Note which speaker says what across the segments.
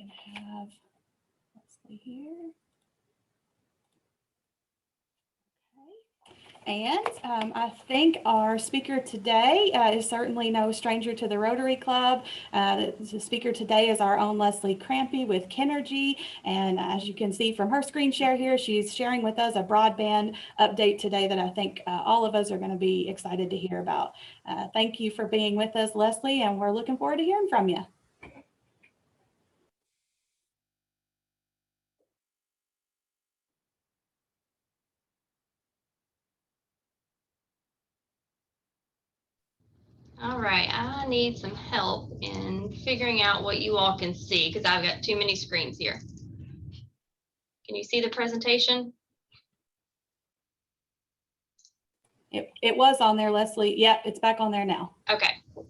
Speaker 1: have Leslie here. And I think our speaker today is certainly no stranger to the Rotary Club. The speaker today is our own Leslie Crampy with Kenergy. And as you can see from her screen share here, she's sharing with us a broadband update today that I think all of us are going to be excited to hear about. Thank you for being with us, Leslie, and we're looking forward to hearing from you.
Speaker 2: All right, I need some help in figuring out what you all can see because I've got too many screens here. Can you see the presentation?
Speaker 1: It was on there, Leslie. Yep, it's back on there now.
Speaker 2: Okay. All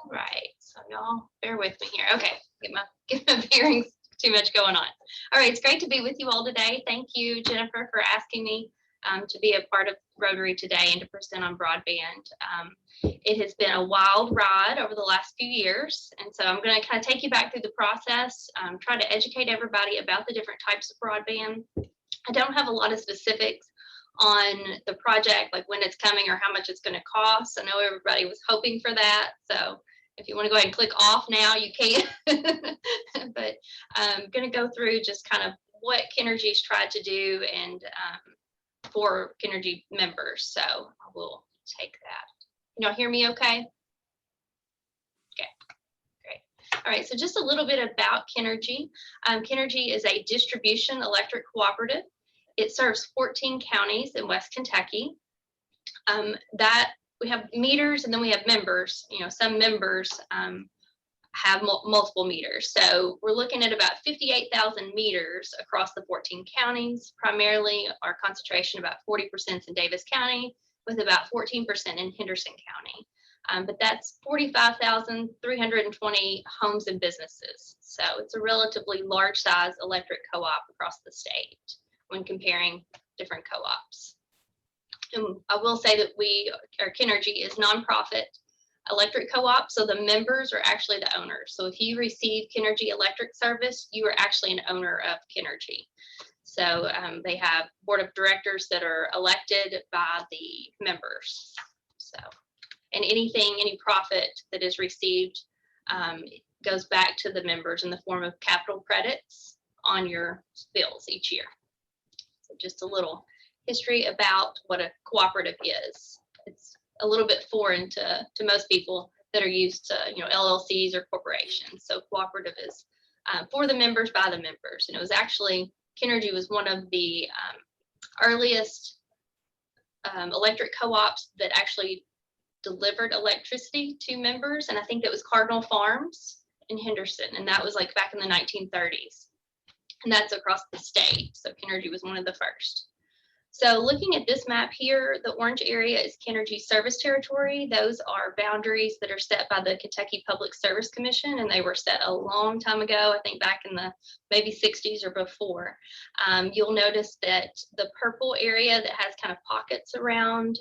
Speaker 2: right, so y'all bear with me here. Okay, get my bearings, too much going on. All right, it's great to be with you all today. Thank you, Jennifer, for asking me to be a part of Rotary today and to present on broadband. It has been a wild ride over the last few years, and so I'm going to kind of take you back through the process, try to educate everybody about the different types of broadband. I don't have a lot of specifics on the project, like when it's coming or how much it's going to cost. I know everybody was hoping for that, so if you want to go ahead and click off now, you can. But I'm going to go through just kind of what Kenergy's tried to do and for Kenergy members. So I will take that. Can y'all hear me okay? Okay, great. All right, so just a little bit about Kenergy. Kenergy is a distribution electric cooperative. It serves 14 counties in West Kentucky. That we have meters and then we have members. You know, some members have multiple meters. So we're looking at about 58,000 meters across the 14 counties. Primarily our concentration about 40% in Davis County with about 14% in Henderson County. But that's 45,320 homes and businesses. So it's a relatively large size electric co-op across the state when comparing different co-ops. And I will say that Kenergy is nonprofit electric co-op, so the members are actually the owners. So if you receive Kenergy electric service, you are actually an owner of Kenergy. So they have board of directors that are elected by the members. So, and any profit that is received goes back to the members in the form of capital credits on your bills each year. So just a little history about what a cooperative is. It's a little bit foreign to most people that are used to, you know, LLCs or corporations. So cooperative is for the members by the members. And it was actually, Kenergy was one of the earliest electric co-ops that actually delivered electricity to members. And I think that was Cardinal Farms in Henderson. And that was like back in the 1930s. And that's across the state. So Kenergy was one of the first. So looking at this map here, the orange area is Kenergy service territory. Those are boundaries that are set by the Kentucky Public Service Commission, and they were set a long time ago, I think back in the maybe 60s or before. You'll notice that the purple area that has kind of pockets around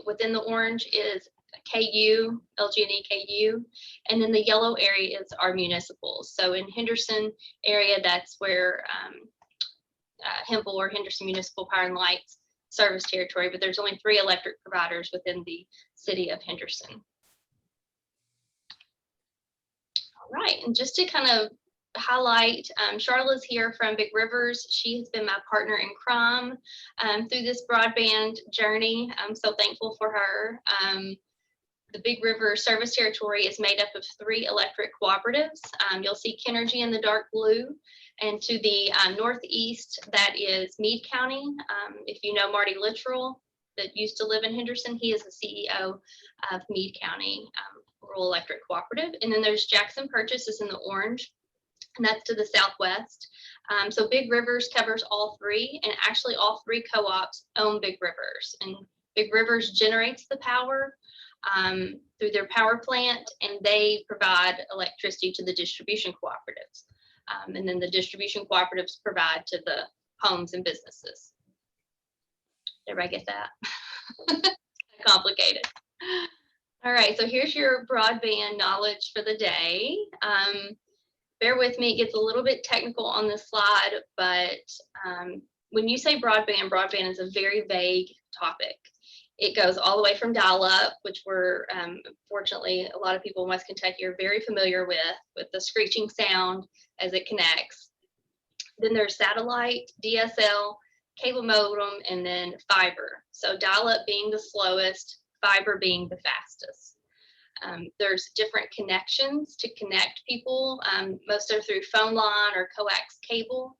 Speaker 2: within the orange is KU, LG&E KU, and then the yellow area is our municipals. So in Henderson area, that's where Hempel or Henderson Municipal Power and Lights service territory, but there's only 3 electric providers within the city of Henderson. All right, and just to kind of highlight, Charlotte's here from Big Rivers. She has been my partner in crime through this broadband journey. I'm so thankful for her. The Big River service territory is made up of 3 electric cooperatives. You'll see Kenergy in the dark blue. And to the northeast, that is Meade County. If you know Marty Littrell, that used to live in Henderson, he is the CEO of Meade County Rural Electric Cooperative. And then there's Jackson Purchase is in the orange, and that's to the southwest. So Big Rivers covers all 3, and actually all 3 co-ops own Big Rivers. And Big Rivers generates the power through their power plant, and they provide electricity to the distribution cooperatives. And then the distribution cooperatives provide to the homes and businesses. Everybody get that? Complicated. All right, so here's your broadband knowledge for the day. bear with me, it gets a little bit technical on this slide, but when you say broadband, broadband is a very vague topic. It goes all the way from dial-up, which we're, fortunately, a lot of people in West Kentucky are very familiar with the screeching sound as it connects. Then there's satellite, DSL, cable modem, and then fiber. So dial-up being the slowest, fiber being the fastest. There's different connections to connect people. Most are through phone line or coax cable.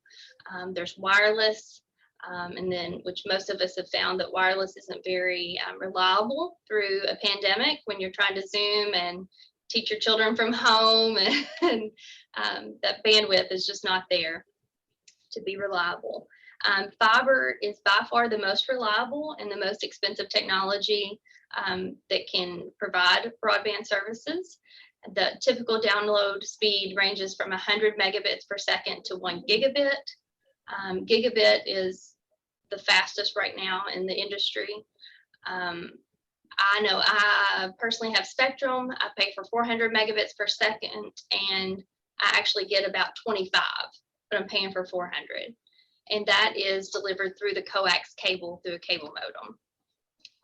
Speaker 2: There's wireless, and then which most of us have found that wireless isn't very reliable through a pandemic when you're trying to Zoom and teach your children from home, and that bandwidth is just not there to be reliable. Fiber is by far the most reliable and the most expensive technology that can provide broadband services. The typical download speed ranges from 100 megabits per second to 1 gigabit. Gigabit is the fastest right now in the industry. I know I personally have Spectrum. I pay for 400 megabits per second, and I actually get about 25, but I'm paying for 400. And that is delivered through the coax cable through a cable modem.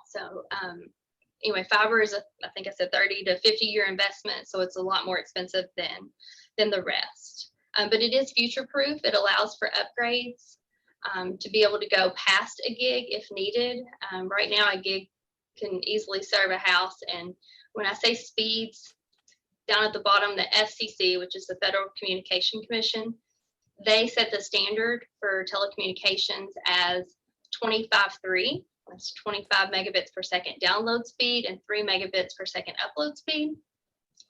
Speaker 2: So anyway, fiber is, I think I said 30 to 50-year investment, so it's a lot more expensive than the rest. But it is future-proof. It allows for upgrades to be able to go past a gig if needed. Right now, a gig can easily serve a house. And when I say speeds, down at the bottom, the FCC, which is the Federal Communication Commission, they set the standard for telecommunications as 25.3. That's 25 megabits per second download speed and 3 megabits per second upload speed.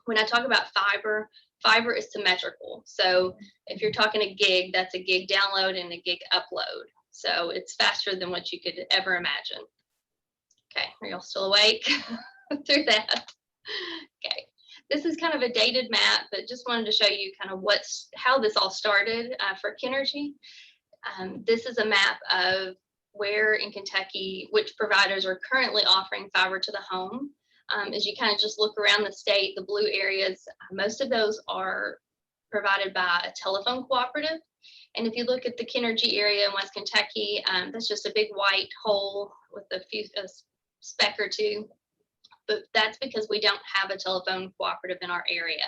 Speaker 2: When I talk about fiber, fiber is symmetrical. So if you're talking a gig, that's a gig download and a gig upload. So it's faster than what you could ever imagine. Okay, are y'all still awake through that? Okay, this is kind of a dated map, but just wanted to show you kind of how this all started for Kenergy. This is a map of where in Kentucky, which providers are currently offering fiber to the home. As you kind of just look around the state, the blue areas, most of those are provided by a telephone cooperative. And if you look at the Kenergy area in West Kentucky, that's just a big white hole with a speck or two. But that's because we don't have a telephone cooperative in our area.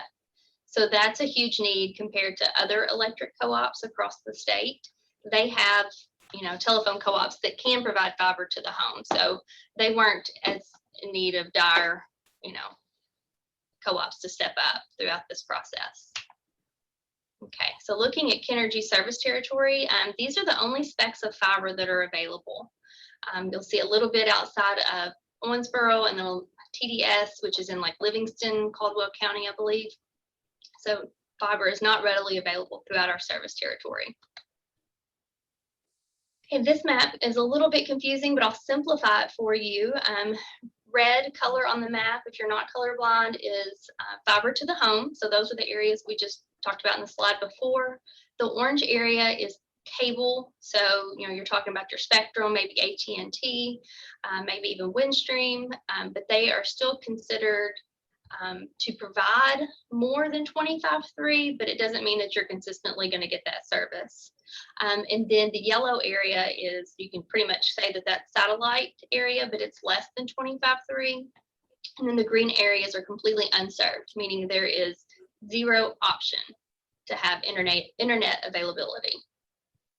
Speaker 2: So that's a huge need compared to other electric co-ops across the state. They have, telephone co-ops that can provide fiber to the home. So they weren't as in need of dire, co-ops to step up throughout this process. Okay, so looking at Kenergy service territory, these are the only specs of fiber that are available. You'll see a little bit outside of Owensboro and then TDS, which is in like Livingston, Caldwell County, I believe. So fiber is not readily available throughout our service territory. Okay, this map is a little bit confusing, but I'll simplify it for you. Red color on the map, if you're not colorblind, is fiber to the home. So those are the areas we just talked about in the slide before. The orange area is cable. So, you're talking about your Spectrum, maybe AT&T, maybe even Windstream, but they are still considered to provide more than 25.3, but it doesn't mean that you're consistently going to get that service. And then the yellow area is, you can pretty much say that that's satellite area, but it's less than 25.3. And then the green areas are completely unserved, meaning there is zero option to have internet availability.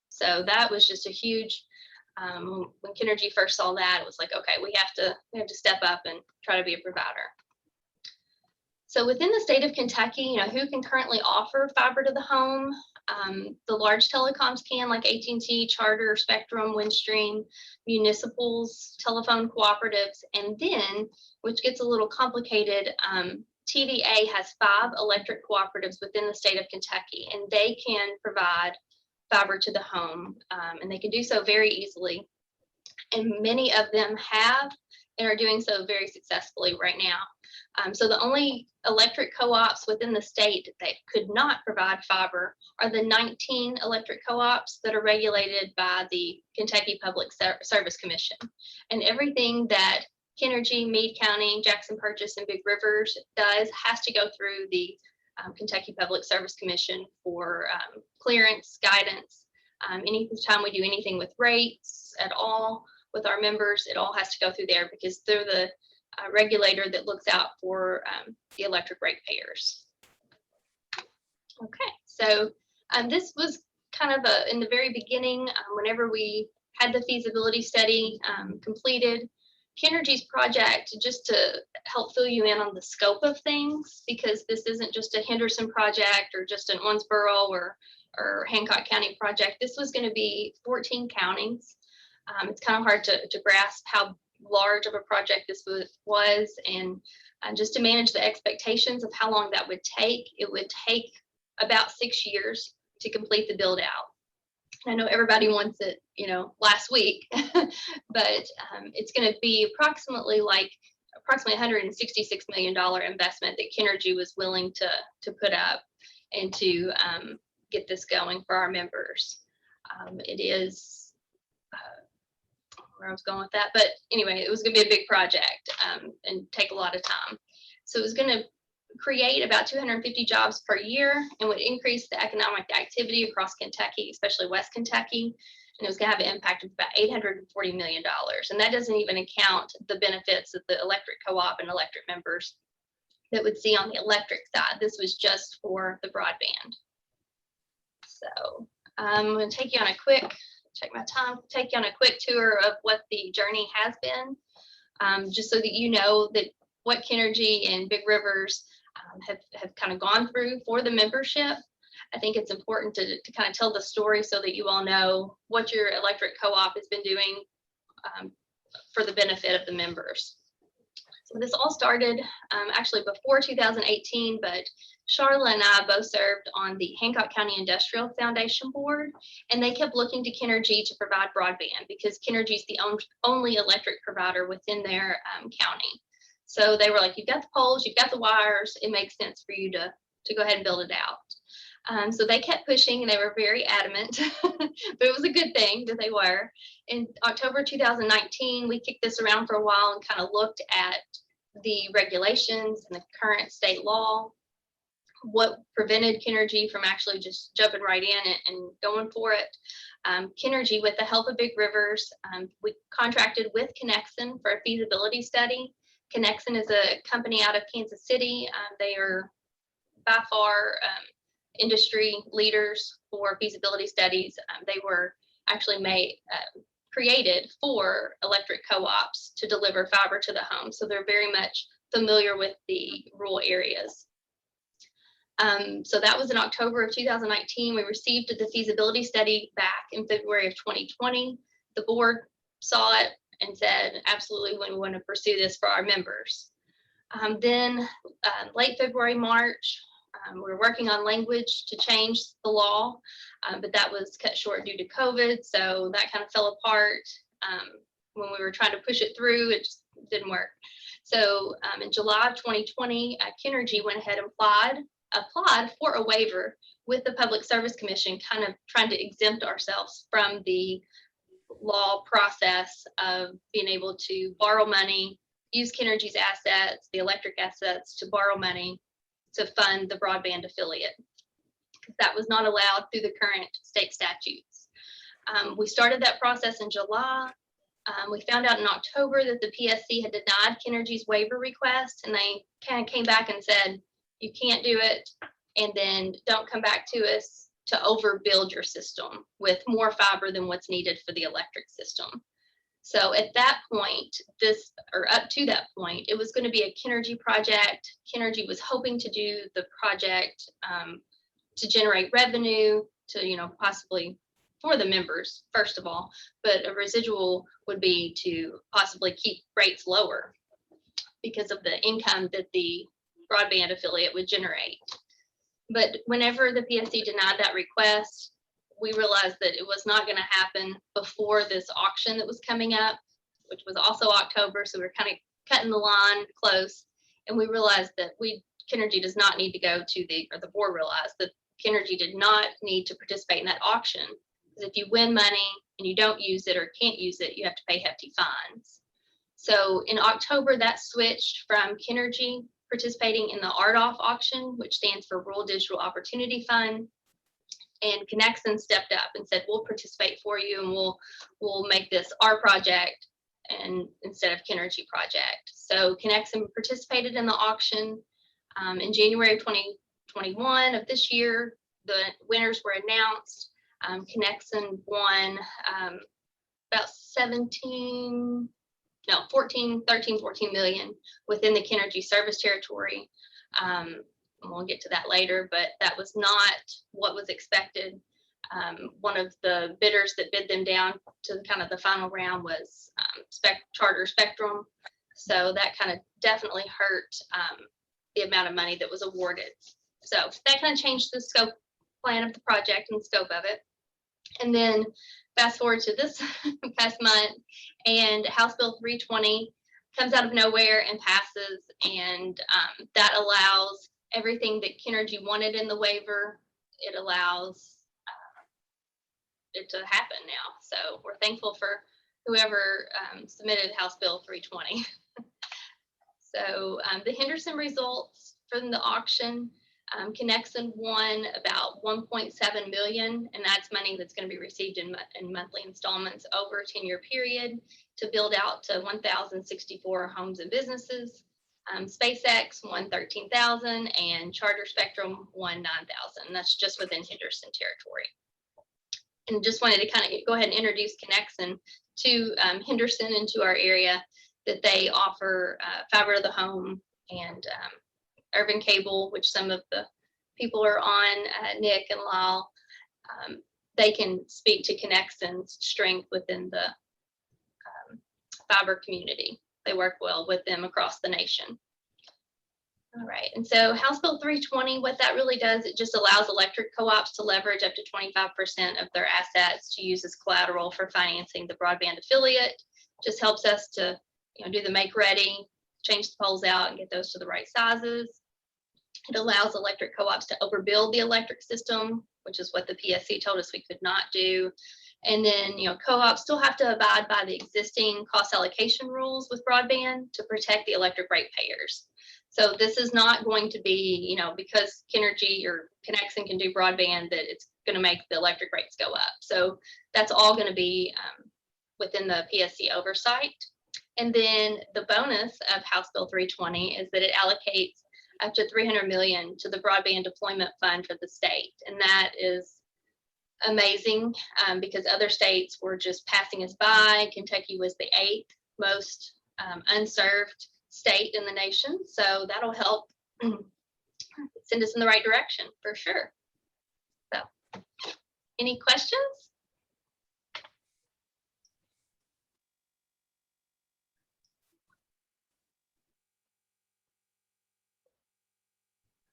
Speaker 2: So that was just a huge, when Kenergy first saw that, it was like, okay, we have to step up and try to be a provider. So within the state of Kentucky, who can currently offer fiber to the home? The large telecoms can, like AT&T, Charter, Spectrum, Windstream, municipals, telephone cooperatives, and then, which gets a little complicated, TVA has 5 electric cooperatives within the state of Kentucky, and they can provide fiber to the home, and they can do so very easily. And many of them have and are doing so very successfully right now. So the only electric co-ops within the state that could not provide fiber are the 19 electric co-ops that are regulated by the Kentucky Public Service Commission. And everything that Kenergy, Meade County, Jackson Purchase, and Big Rivers does has to go through the Kentucky Public Service Commission for clearance, guidance. Anytime we do anything with rates at all with our members, it all has to go through there because they're the regulator that looks out for the electric ratepayers. Okay, so this was kind of in the very beginning, whenever we had the feasibility study completed. Kennergy's project, just to help fill you in on the scope of things, because this isn't just a Henderson project or just an Owensboro or Hancock County project. This was going to be 14 counties. It's kind of hard to grasp how large of a project this was, and just to manage the expectations of how long that would take, it would take about 6 years to complete the build out. I know everybody wants it, last week, but it's going to be approximately $166 million investment that Kennergy was willing to put up and to get this going for our members. It is where I was going with that, but anyway, it was going to be a big project and take a lot of time. So it was going to create about 250 jobs per year and would increase the economic activity across Kentucky, especially West Kentucky. And it was going to have an impact of about $840 million. And that doesn't even account the benefits that the electric co-op and electric members that would see on the electric side. This was just for the broadband. So I'm going to take you on a quick, take you on a quick tour of what the journey has been, just so that you know that what Kennergy and Big Rivers have kind of gone through for the membership. I think it's important to kind of tell the story so that you all know what your electric co-op has been doing for the benefit of the members. So this all started actually before 2018, but Charla and I both served on the Hancock County Industrial Foundation Board, and they kept looking to Kennergy to provide broadband because Kennergy is the only electric provider within their county. So they were like, you've got the poles, you've got the wires, it makes sense for you to go ahead and build it out. So they kept pushing and they were very adamant, but it was a good thing that they were. In October 2019, we kicked this around for a while and kind of looked at the regulations and the current state law, what prevented Kennergy from actually just jumping right in and going for it. Kennergy, with the help of Big Rivers, we contracted with Connexon for a feasibility study. Connexon is a company out of Kansas City. They are by far industry leaders for feasibility studies. They were actually created for electric co-ops to deliver fiber to the home. So they're very much familiar with the rural areas. So that was in October of 2019. We received the feasibility study back in February of 2020. The board saw it and said, absolutely, we want to pursue this for our members. Then late February, March, we were working on language to change the law, but that was cut short due to COVID. So that kind of fell apart. When we were trying to push it through, it just didn't work. So in July of 2020, Kennergy went ahead and applied for a waiver with the Public Service Commission, kind of trying to exempt ourselves from the law process of being able to borrow money, use Kennergy's assets, the electric assets, to borrow money to fund the broadband affiliate. That was not allowed through the current state statutes. We started that process in July. We found out in October that the PSC had denied Kennergy's waiver request, and they kind of came back and said, you can't do it, and then don't come back to us to overbuild your system with more fiber than what's needed for the electric system. So at that point, up to that point, it was going to be a Kennergy project. Kennergy was hoping to do the project to generate revenue to, possibly for the members, first of all, but a residual would be to possibly keep rates lower because of the income that the broadband affiliate would generate. But whenever the PSC denied that request, we realized that it was not going to happen before this auction that was coming up, which was also October. So we we're kind of cutting the line close. And we realized that Kennergy does not need to go to the board realized that Kennergy did not need to participate in that auction. Because if you win money and you don't use it or can't use it, you have to pay hefty fines. So in October, that switched from Kennergy participating in the RDOF auction, which stands for Rural Digital Opportunity Fund. And Conexon stepped up and said, we'll participate for you, and we'll make this our project and instead of Kenergy project. So Conexon participated in the auction in January of 2021 of this year. The winners were announced. Conexon won about 14 million within the Kenergy service territory. And we'll get to that later, but that was not what was expected. One of the bidders that bid them down to kind of the final round was Charter Spectrum. So that kind of definitely hurt the amount of money that was awarded. So that kind of changed the scope plan of the project and scope of it. And then fast forward to this past month, and House Bill 320 comes out of nowhere and passes, and that allows everything that Kenergy wanted in the waiver. It allows it to happen now. So we're thankful for whoever submitted House Bill 320. So the Henderson results from the auction, Conexon won about 1.7 million, and that's money that's going to be received in monthly installments over a 10-year period to build out to 1,064 homes and businesses. SpaceX won 13,000, and Charter Spectrum won 9,000. That's just within Henderson territory. And just wanted to kind of go ahead and introduce Conexon to Henderson and to our area, that they offer fiber to the home and urban cable, which some of the people are on, Nick and Lyle. They can speak to Conexon's strength within the fiber community. They work well with them across the nation. All right, and so House Bill 320, what that really does, it just allows electric co-ops to leverage up to 25% of their assets to use as collateral for financing the broadband affiliate. Just helps us to, do the make ready, change the poles out and get those to the right sizes. It allows electric co-ops to overbuild the electric system, which is what the PSC told us we could not do. And then, co-ops still have to abide by the existing cost allocation rules with broadband to protect the electric rate payers. So this is not going to be, because Kenergy or Conexon can do broadband, that it's going to make the electric rates go up. So that's all going to be within the PSC oversight. And then the bonus of House Bill 320 is that it allocates up to $300 million to the broadband deployment fund for the state. And that is amazing because other states were just passing us by. Kentucky was the 8th most unserved state in the nation. So that'll help send us in the right direction for sure. So any questions?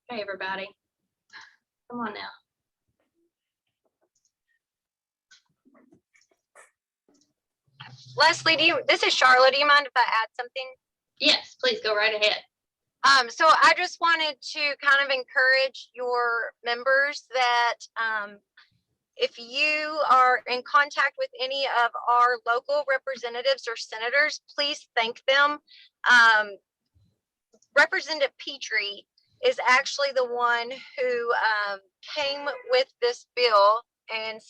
Speaker 2: Hey, everybody. Come on now.
Speaker 3: Leslie, this is Charlotte. Do you mind if I add something?
Speaker 2: Yes, please go right ahead.
Speaker 3: So I just wanted to kind of encourage your members that if you are in contact with any of our local representatives or senators, please thank them. Representative Petrie is actually the one who came with this bill, and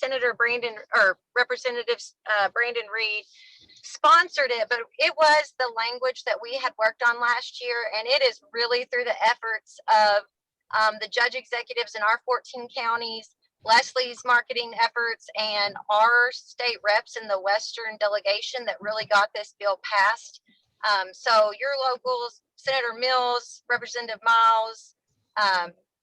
Speaker 3: Representative Brandon Reed sponsored it, but it was the language that we had worked on last year, and it is really through the efforts of the judge executives in our 14 counties, Leslie's marketing efforts, and our state reps in the Western delegation that really got this bill passed. So your locals, Senator Mills, Representative Miles,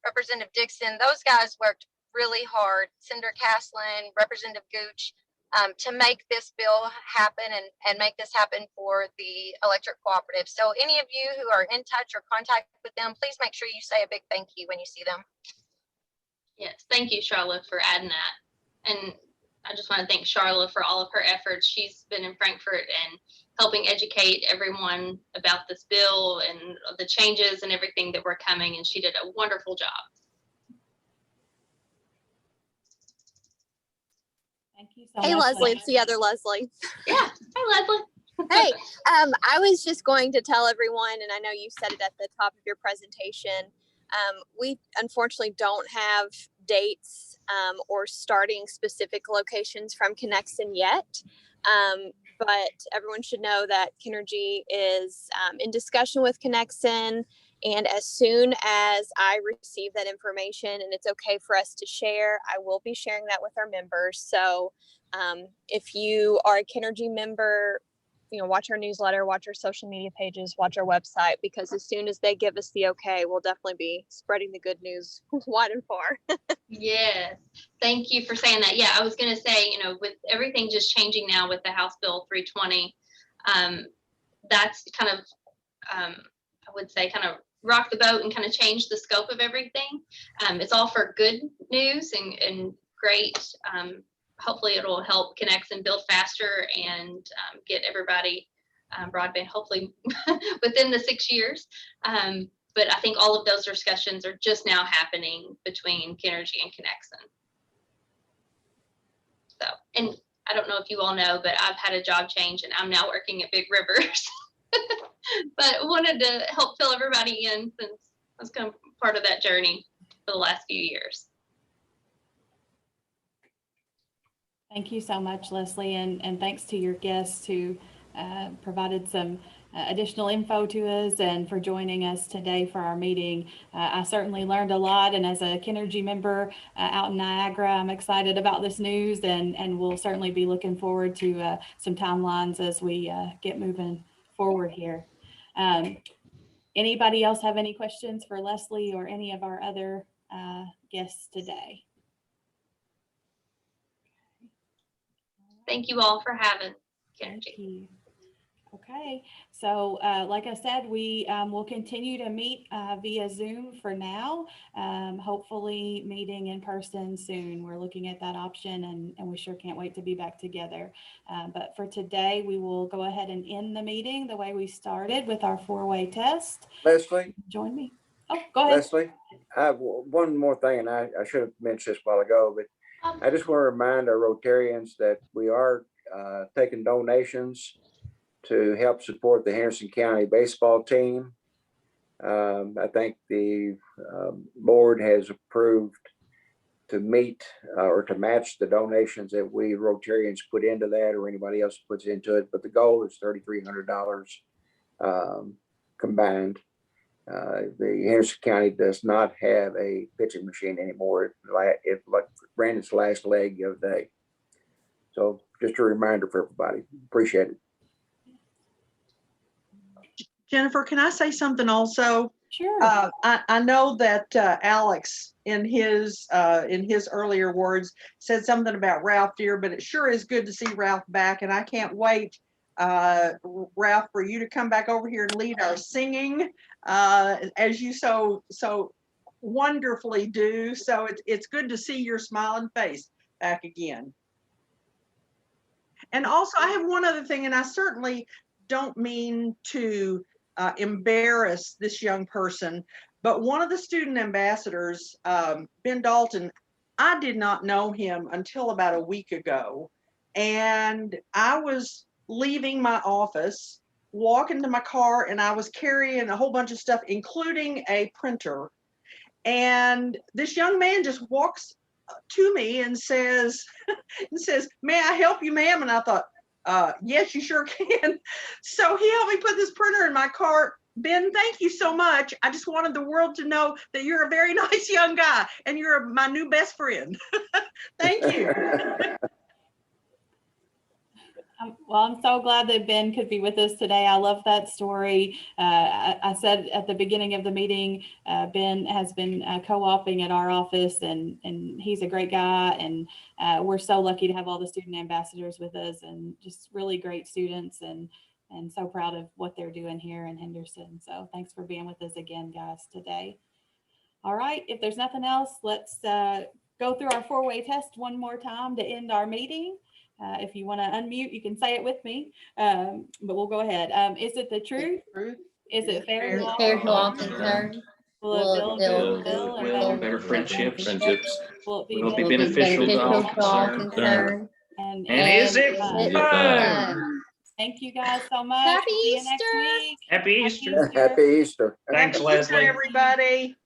Speaker 3: Representative Dixon, those guys worked really hard, Senator Caslin, Representative Gooch, to make this bill happen and make this happen for the electric cooperative. So any of you who are in touch or contact with them, please make sure you say a big thank you when you see them.
Speaker 2: Yes, thank you, Charlotte, for adding that. And I just want to thank Charlotte for all of her efforts. She's been in Frankfurt and helping educate everyone about this bill and the changes and everything that were coming, and she did a wonderful job.
Speaker 1: Thank you so
Speaker 4: Hey,
Speaker 1: much.
Speaker 4: Leslie, it's the other Leslie.
Speaker 2: Yeah. Hi, Leslie.
Speaker 3: Hey, I was just going to tell everyone, and I know you said it at the top of your presentation, we unfortunately don't have dates or starting specific locations from Connexon yet. But everyone should know that Kinergy is in discussion with Connexon. And as soon as I receive that information and it's okay for us to share, I will be sharing that with our members. So if you are a Kinergy member, watch our newsletter, watch our social media pages, watch our website, because as soon as they give us the okay, we'll definitely be spreading the good news wide and far.
Speaker 2: Yes, thank you for saying that. Yeah, I was going to say, with everything just changing now with the House Bill 320, that's kind of, I would say, kind of rock the boat and kind of change the scope of everything. It's all for good news and great. Hopefully it'll help Connexon build faster and get everybody broadband, hopefully within the 6 years. But I think all of those discussions are just now happening between Kinergy and Connexon. So, and I don't know if you all know, but I've had a job change and I'm now working at Big Rivers. But wanted to help fill everybody in since I was kind of part of that journey for the last few years.
Speaker 1: Thank you so much, Leslie, and thanks to your guests who provided some additional info to us and for joining us today for our meeting. I certainly learned a lot, and as a Kinergy member out in Niagara, I'm excited about this news, and we'll certainly be looking forward to some timelines as we get moving forward here. Anybody else have any questions for Leslie or any of our other guests today?
Speaker 2: Thank you all for having
Speaker 1: Thank
Speaker 2: Kinergy.
Speaker 1: you. Okay, so like I said, we will continue to meet via Zoom for now, hopefully meeting in person soon. We're looking at that option, and we sure can't wait to be back together. But for today, we will go ahead and end the meeting the way we started with our four-way test.
Speaker 4: Leslie,
Speaker 1: Join me. Oh, go ahead.
Speaker 4: Leslie, I have one more thing, and I should have mentioned this a while ago, but I just want to remind our Rotarians that we are taking donations to help support the Henderson County baseball team. I think the board has approved to meet or to match the donations that we Rotarians put into that, or anybody else puts into it. But the goal is $3,300 combined. The Henderson County does not have a pitching machine anymore. It ran its last leg the other day. So just a reminder for everybody. Appreciate it.
Speaker 5: Jennifer, can I say something also?
Speaker 1: Sure.
Speaker 5: I know that Alex, in his earlier words, said something about Ralph Deer, but it sure is good to see Ralph back, and I can't wait, Ralph, for you to come back over here and lead our singing, as you so wonderfully do. So it's good to see your smiling face back again. And also, I have one other thing, and I certainly don't mean to embarrass this young person, but one of the student ambassadors, Ben Dalton, I did not know him until about a week ago. And I was leaving my office, walking to my car, and I was carrying a whole bunch of stuff, including a printer. And this young man just walks to me and says, "May I help you, ma'am?" And I thought, yes, you sure can. So he helped me put this printer in my car. Ben, thank you so much. I just wanted the world to know that you're a very nice young guy and you're my new best friend. Thank you.
Speaker 1: Well, I'm so glad that Ben could be with us today. I love that story. I said at the beginning of the meeting, Ben has been co-oping at our office, and he's a great guy. And we're so lucky to have all the student ambassadors with us, and just really great students, and so proud of what they're doing here in Henderson. So thanks for being with us again, guys, today. All right, if there's nothing else, let's go through our four-way test one more time to end our meeting. If you want to unmute, you can say it with me, but we'll go ahead. Is it the truth? Is it fair to all concerned? Will it build and better friendships? Will it be beneficial to all concerned? And is it fun? Thank you guys so much.
Speaker 6: Happy
Speaker 1: See you next
Speaker 6: Easter.
Speaker 1: week.
Speaker 6: Happy Easter.
Speaker 4: Happy Easter.
Speaker 6: Thanks,
Speaker 5: Happy Easter,
Speaker 6: Leslie.
Speaker 5: everybody.